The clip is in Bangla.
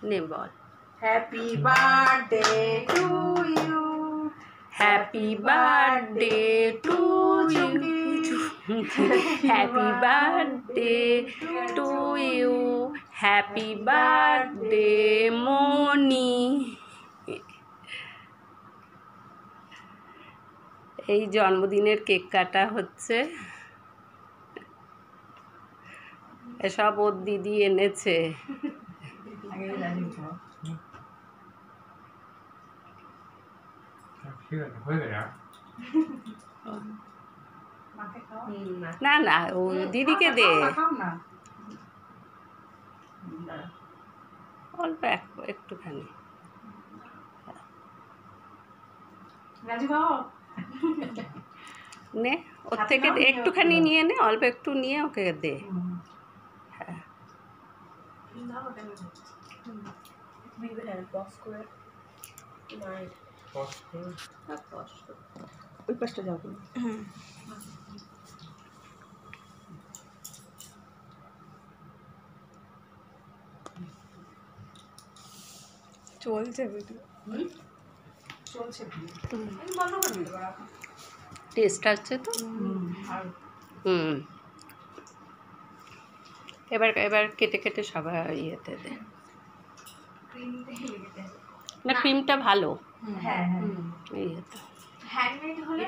নে বল। Happy birthday to you, happy birthday to you, happy birthday to you, happy birthday Moni. এই জন্মদিনের কেক কাটা হচ্ছে, এসব ওর দিদি এনেছে। না না, ও দিদিকে দে, অল্প একটুখানি। নে ওর থেকে একটুখানি নিয়ে নে, অল্প একটু নিয়ে ওকে দে। হ্যাঁ ওই পাশটা যাও। চলছে ভিডিও, চলছে টেস্ট আসছে তো। এবার এবার কেটে কেটে সবাই ইয়েতে দে। না ক্রিমটা ভালো, হ্যাঁ হ্যাঁ ইয়েতে হ্যান্ডমেড হলে